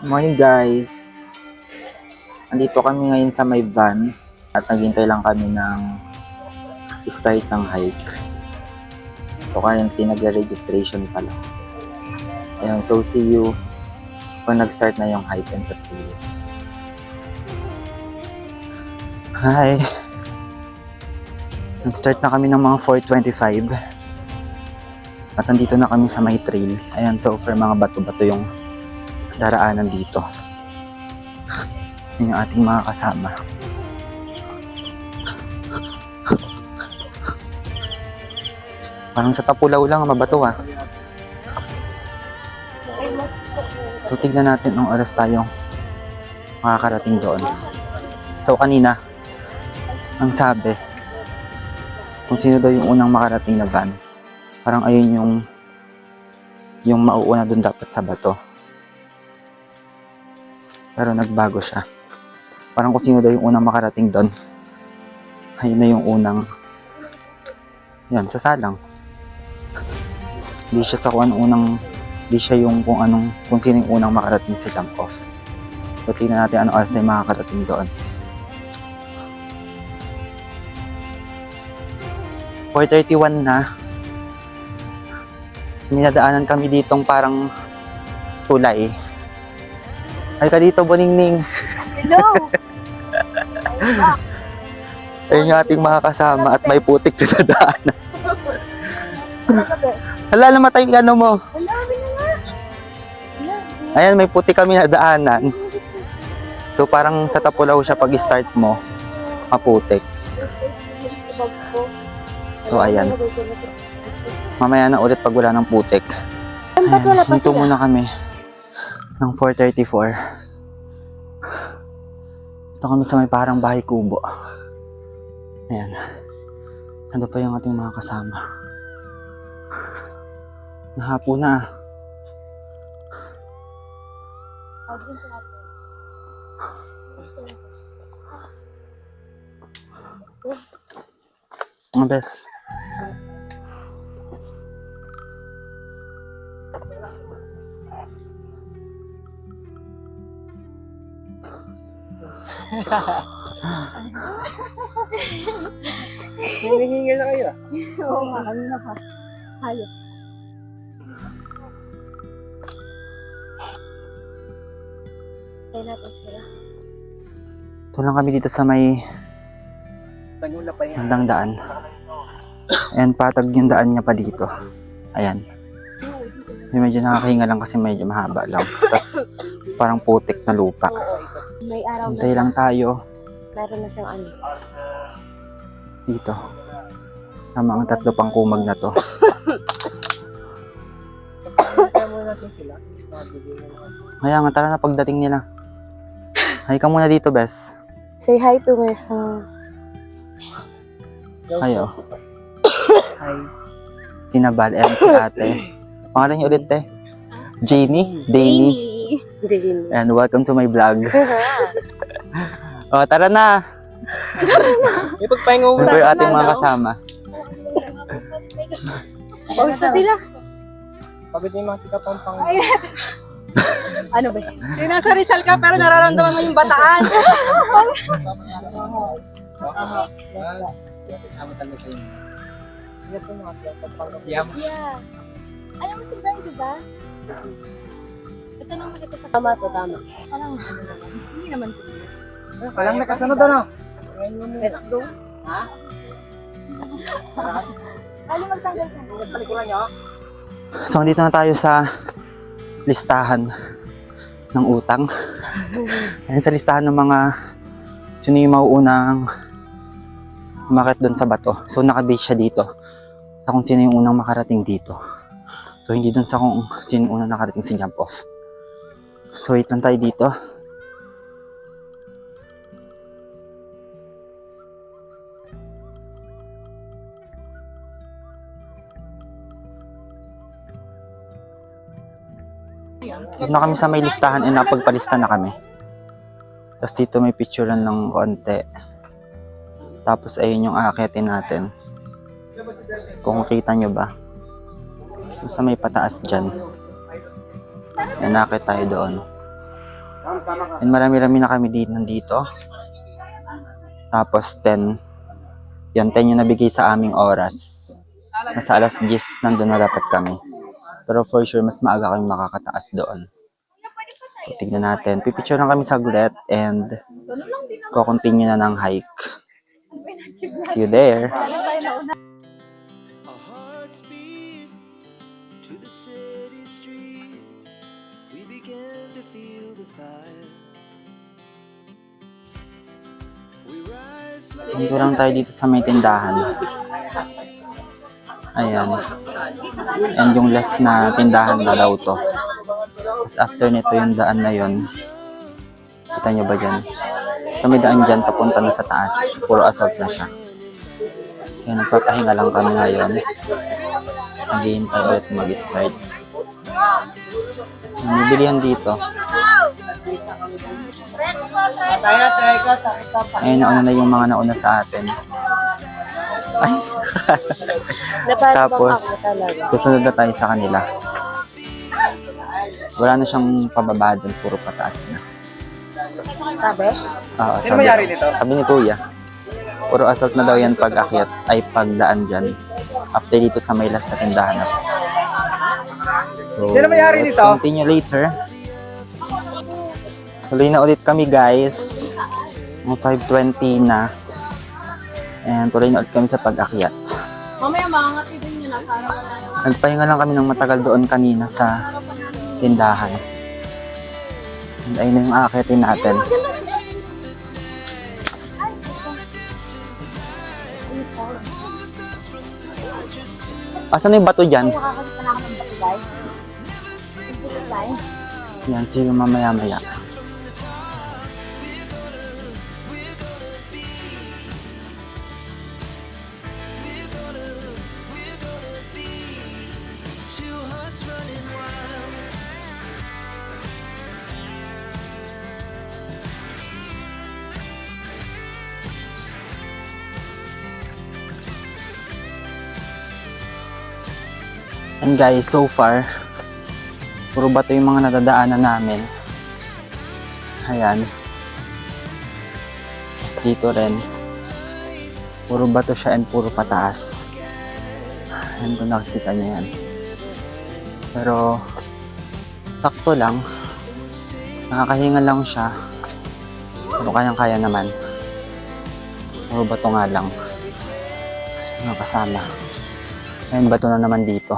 Morning guys! Andito kami ngayon sa may van at naghintay lang kami ng start ng hike. So currently nagre-registration pa lang. Ayan, so see you kung nag-start na yung hike and sa trail. Hi! Nag-start na kami ng mga 4:25 at nandito na kami sa may trail. Ayan, so for mga bato-bato yung daraanan dito. Yan yung ating mga kasama. Parang sa Tapulaw lang, mabato ah. So tignan natin ang oras tayo makakarating doon. So kanina, ang sabi, kung sino daw yung unang makarating na van, parang ayun yung mauuna doon dapat sa bato. Pero nagbago siya. Parang kung sino daw yung unang makarating doon, ayun na yung unang, yan, sasalang. Hindi siya sa kung anong unang, hindi siya yung kung sino yung unang makarating sa jump off. So tingnan natin anong oras na yung makakarating doon. 4:31 na. Minadaanan kami ditong parang tulay. Ay ka dito, Boningning. Hello! Ayun yung ating mga kasama at may putik na daanan. Hala, namatay yung ano mo. Wala, na nga. Ayan, may putik kami na daanan. So parang sa Tapulaw siya pag start mo, maputik. So ayan. Mamaya na ulit pag wala ng putik. Ayan, hinto muna kami ng 4:34. Ito kami sa may parang bahay kubo. Ayan. Nando pa yung ating mga kasama. Nahapo na. Ang best. Hinihingal na kayo. Oo nga, kanina pa. Hayop. Kaya natin sila. Ito lang kami dito sa may Tagula pa yan. handang daan. Ayan, patag yung daan niya pa dito. Ayan. Medyo nakakahinga lang kasi medyo mahaba lang. Tapos parang putik na lupa. May araw na. Hintay lang tayo Meron na siyang ano. dito. Sama ang tatlo pang kumag na to. Kaya muna natin sila. Kaya nga, tara na pagdating nila. Hay ka muna dito, Bes. Say hi to me. Hayo. Hi. Sinabal, and si ate. Pangalan niyo ulit, te? Janie? Danny? Danny. And welcome to my vlog. O, tara na! May pagpahinga mo Ito muna. yung ating mga kasama. Pawis na sila. Pagod yung mga tikapampang. Ano ba? Yung nasa Rizal ka pero nararamdaman mo yung bataan. Kasama talaga kayo. Hindi po mga tikapampang. Yeah. Alam mo si Brian, di ba? Ito naman kita sa tama to, tama. Parang ano naman. Hindi naman ko. Walang nakasunod ano? Let's go. Ha? Ali, magtanggal ka. Sa likuran nyo? So, dito na tayo sa listahan ng utang. Ayan sa listahan ng mga sino yung mauunang umakyat doon sa bato. So, nakabase siya dito sa kung sino yung unang makarating dito. So, hindi doon sa kung sino yung unang nakarating sa jump off. So, wait lang tayo dito. Dito na kami sa may listahan and napagpalista na kami. Tapos dito may picturean ng konti. Tapos ayun yung aakyatin natin. Kung kita nyo ba. Sa may pataas dyan. Nanakit tayo doon. And marami-rami na kami nandito. Tapos 10. Yan, 10 yung nabigay sa aming oras. Nasa alas 10 nandun na dapat kami. Pero for sure, mas maaga kami makakataas doon. So, tignan natin. Pipicture lang kami saglit and ko-continue na ng hike. See you there. Our hearts beat to the city streets. We began to feel the fire. We rise like Nandito lang tayo dito sa may tindahan. Ayan. And yung last na tindahan na daw to. Tapos after nito yung daan na yun. Kita nyo ba dyan? So may daan dyan papunta na sa taas. Puro assault na siya. Kaya nagpapahinga lang kami ngayon. Naghihintay ulit mag-start. Ang bibilihan dito. Ayun, nauna na yung mga nauna sa atin. Ay. Tapos, susunod na tayo sa kanila. Wala na siyang pababa dun, puro pataas na. Sabi? Oo, sabi, sabi ni Kuya. Puro assault na daw yan pag akyat, ay pagdaan dyan. After dito sa may last sa tindahan na. So, let's continue later. Tuloy na ulit kami guys. Mga 5:20 na. And tuloy na ulit kami sa pag-akyat. Mamaya makakatid din yun na para Nagpahinga lang kami ng matagal doon kanina sa tindahan. And ayun na yung aakyatin natin. Asan na yung bato dyan? makakatid pa na ako ng batibay. Yan, sige mamaya-maya. two hearts running wild. And guys, so far, puro bato yung mga nadadaanan namin. Ayan. Dito rin. Puro bato siya and puro pataas. Ayan kung nakikita niyo yan. Pero, sakto lang. Nakakahinga lang siya. Pero kayang-kaya naman. Puro bato nga lang. Mga kasama. Ayan, bato na naman dito.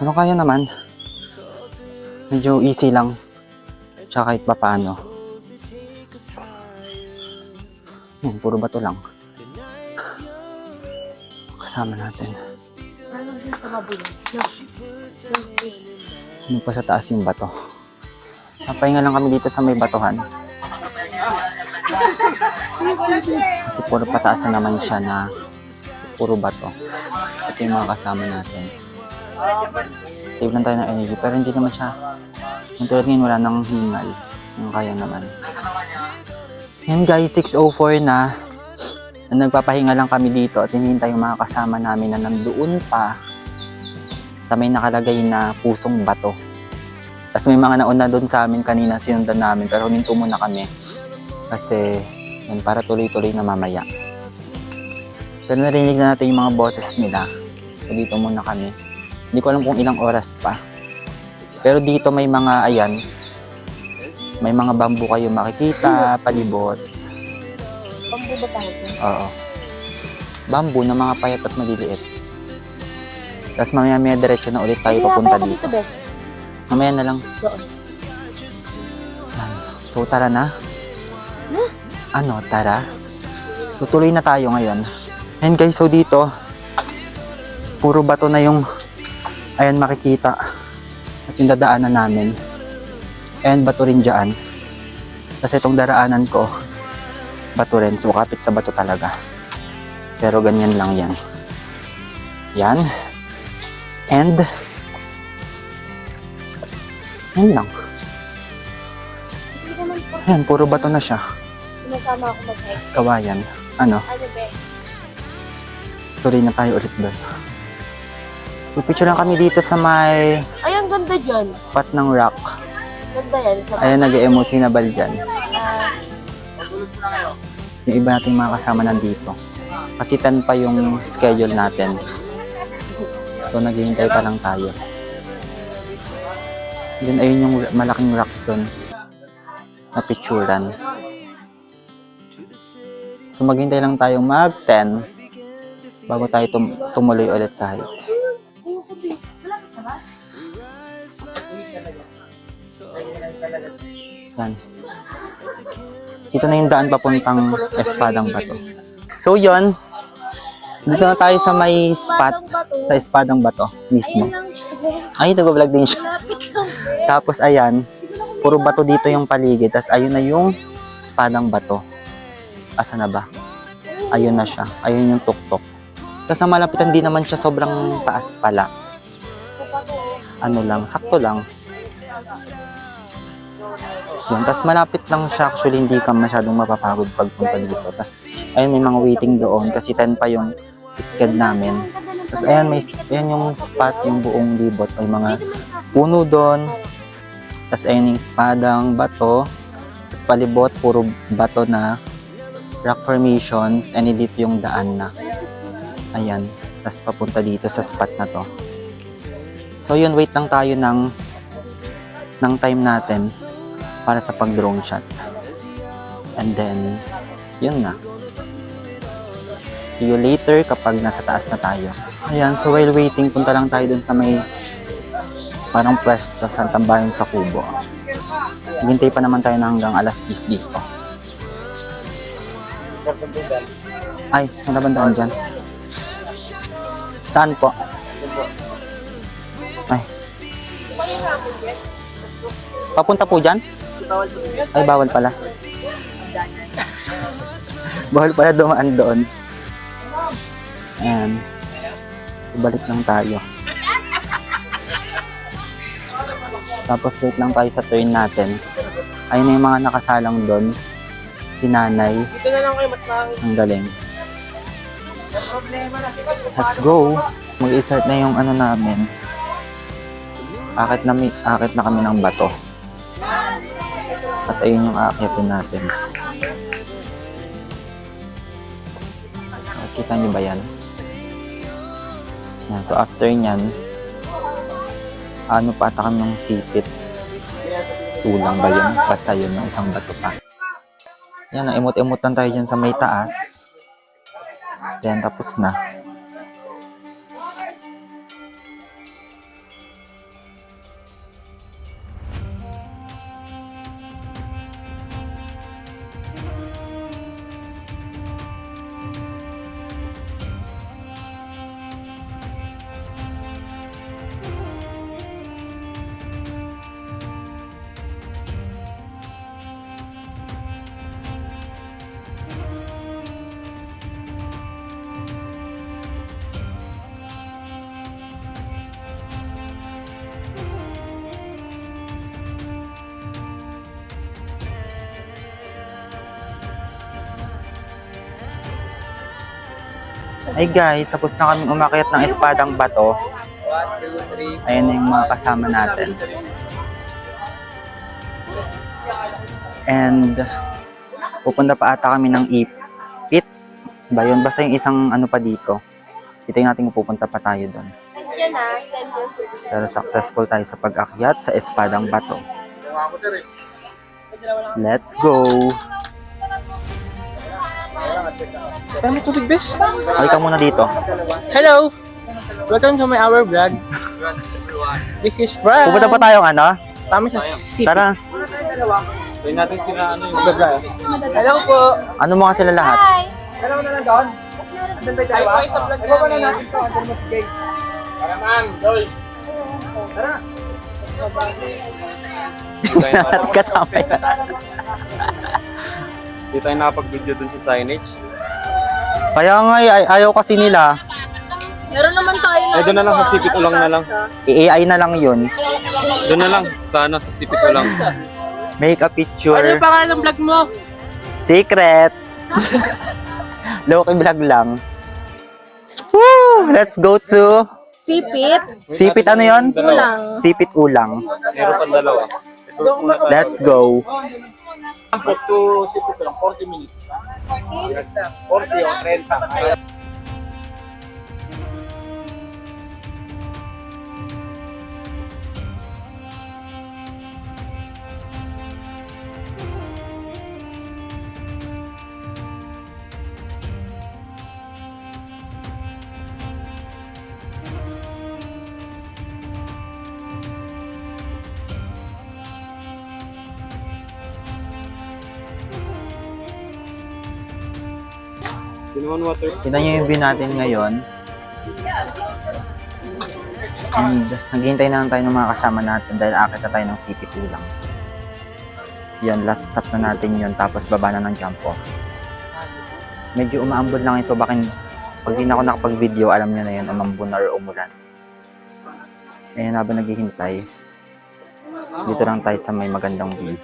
Pero kaya naman. Medyo easy lang. Tsaka kahit pa paano. Ayan, puro bato lang. Kasama natin. Ano din sa mabulang? Ano pa sa taas yung bato. Napahinga lang kami dito sa may batuhan. Kasi puro pataas na naman siya na puro bato. Ito yung mga kasama natin. Save lang tayo ng energy. Pero hindi naman siya. Yung tulad ngayon wala nang hingal. Yung kaya naman. Yan guys, 6:04 na. Nagpapahinga lang kami dito at hinihintay yung mga kasama namin na nandoon pa sa may nakalagay na pusong bato. Tapos may mga nauna doon sa amin kanina, sinundan namin, pero huminto muna kami kasi yan, para tuloy-tuloy na mamaya. Pero narinig na natin yung mga boses nila, so dito muna kami. Hindi ko alam kung ilang oras pa, pero dito may mga, ayan, may mga bamboo kayo makikita, palibot. Bambu ba tawag yun? Oo. Bamboo na mga payat at maliliit. Tapos mamaya diretso na ulit tayo papunta Ako dito. dito, Bex. Mamaya na lang. Doon. Yan. So tara na. Ano, tara. So tuloy na tayo ngayon. And guys, so dito, puro bato na yung, ayan makikita. At yung dadaanan namin. And bato rin dyan. Kasi itong daraanan ko, bato rin. So kapit sa bato talaga. Pero ganyan lang yan. Yan. And yan lang. Hindi naman po. Ayan, puro bato na siya. Sinasama ako mag-hike. Tapos kawayan. Ano? Ano, Bex? Tuloy na tayo ulit doon. Pipicture lang kami dito sa may Ay, ang ganda dyan. spot ng rock. Ganda yan. Sa Ayan, nag-emoji na bal dyan. Ah, Yung iba nating mga kasama nandito. Kasi 10 pa yung schedule natin. So, naghihintay pa lang tayo. Then, ayun yung malaking rock doon na picturean. So, maghintay lang tayo mag-10 bago tayo tumuloy ulit sa hike. Yan. Dito na yung daan papuntang Espadang Bato. So, yon. Dito na tayo sa may spot sa Espadang Bato mismo. ayun lang siya. Ay, nag-vlog din siya. Malapit lang. Tapos, ayan. Puro bato dito yung paligid. Tapos, ayun na yung Espadang Bato. Asa na ba? Ayun na siya. Ayun yung tuktok. Tapos, ang malapitan din naman siya sobrang taas pala. Ano lang, sakto lang. Yun. Tapos malapit lang siya. Actually, hindi ka masyadong mapapagod pagpunta dito. Tapos, ayun, may mga waiting doon. Kasi 10 pa yung sked namin. Tapos, ayan, ayan yung spot, yung buong libot. May mga puno doon. Tapos, ayun yung Espadang Bato. Tapos, palibot, puro bato na rock formations. And dito yung daan na. Ayan. Tapos, papunta dito sa spot na to. So, yun, wait lang tayo ng time natin para sa pag-drone shot. And then, yun na. See you later kapag nasa taas na tayo. Ayan, so while waiting, punta lang tayo dun sa may parang pwesto sa tambayan sa Kubo. Hintay pa naman tayo na hanggang alas 10 dito. Ay, ano ba daan dyan? Saan po? Ay. Papunta po dyan? Ay, bawal pala. Bawal pala dumaan doon. Ayan. Ibalik lang tayo. Tapos wait lang tayo sa turn natin. Ayun na yung mga nakasalang doon. Si Nanay. Dito na lang kayo, mas Ang galing. Let's go. Mag-start na yung ano namin. Akit na kami ng bato. At ayun yung aakitin natin. Kita niyo ba yan? Yan. So after nyan, ano pa ata kami ng sipit. Tulang ba yun? Basta yun, yung isang bato pa. Yan, emot-emot lang tayo dyan sa may taas. Then tapos na. Ay guys, tapos na kami umakyat ng Espadang Bato. Ayan na yung mga kasama natin. And pupunta pa ata kami ng Ipit. Ba yun? Basta yung isang ano pa dito. Tingnan natin kung pupunta pa tayo doon. Yan na, send you. Pero successful tayo sa pag-akyat sa Espadang Bato. Let's go! Pero may tubig, bes. Ay ka muna dito. Hello! Welcome to my hour vlog. This is Fran. Pupunta pa tayong ano? Tama sa city. Tara. Pwede natin sila ano yung vlog. Hello po. Ano mo sila lahat? Hi! Hello na lang doon. Andun ba tayo? Ay, sa vlog namin. Na natin to. Andun mo si Jay. Tara man, Joyce. Tara. Lahat kasama yan. Hindi tayo nakapag-video dun sa signage. Kaya nga ayaw kasi nila. Meron naman tayo na. Ay, doon na lang sa sipit ulang na lang. I-AI na lang yun. Doon na lang. Sana sa sipit ulang. Make a picture. Ano yung pangalan ng vlog mo? Secret. Low-key vlog lang. Woo! Let's go to Sipit. Sipit ano yon? Ulang. Sipit ulang. Meron pang dalawa. Let's go. Sampo to sipit lang, 40 minutes. 40 o 30. Ginawan water. Tignan nyo yung view natin ngayon. And naghihintay na lang tayo ng mga kasama natin dahil akit na tayo ng Sipit ulang. Yan, last stop na natin yun. Tapos baba na ng jump off. Medyo umaambon lang ito. Pag di na ako nakapag-video, alam nyo na yun, umambon or umulan. Ayan, habang naghihintay, dito lang tayo sa may magandang view.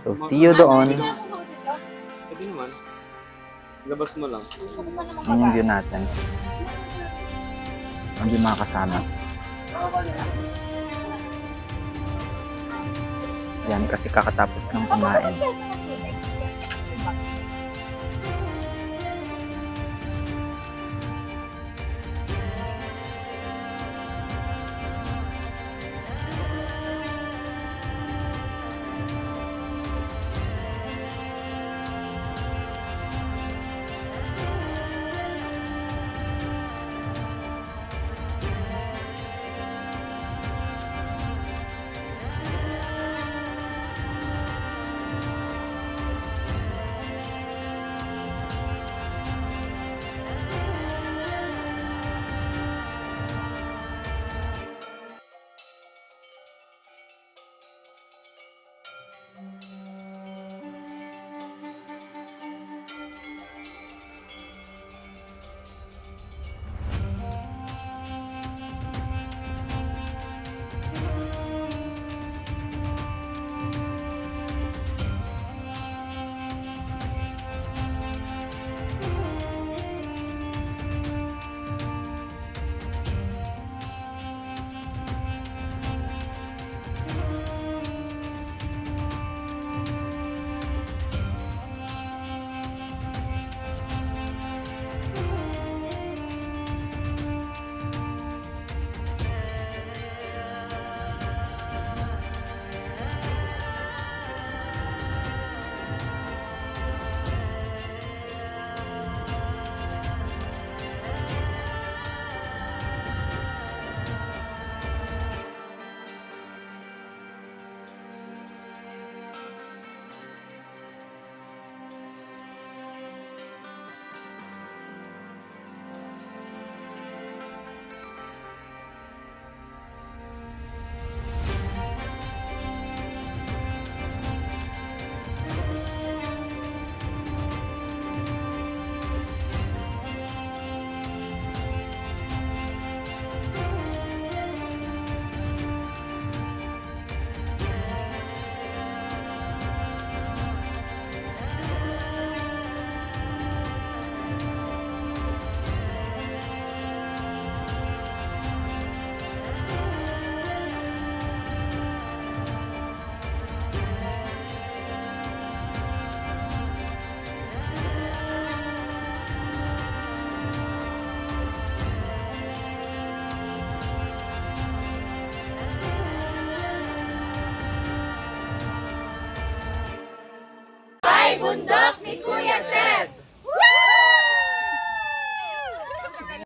So, see you doon. Pwede naman. Labas mo lang. Yan yung view natin. Hindi mga kasama. Yan, kasi kakatapos ng kumain. Bundok ni Kuya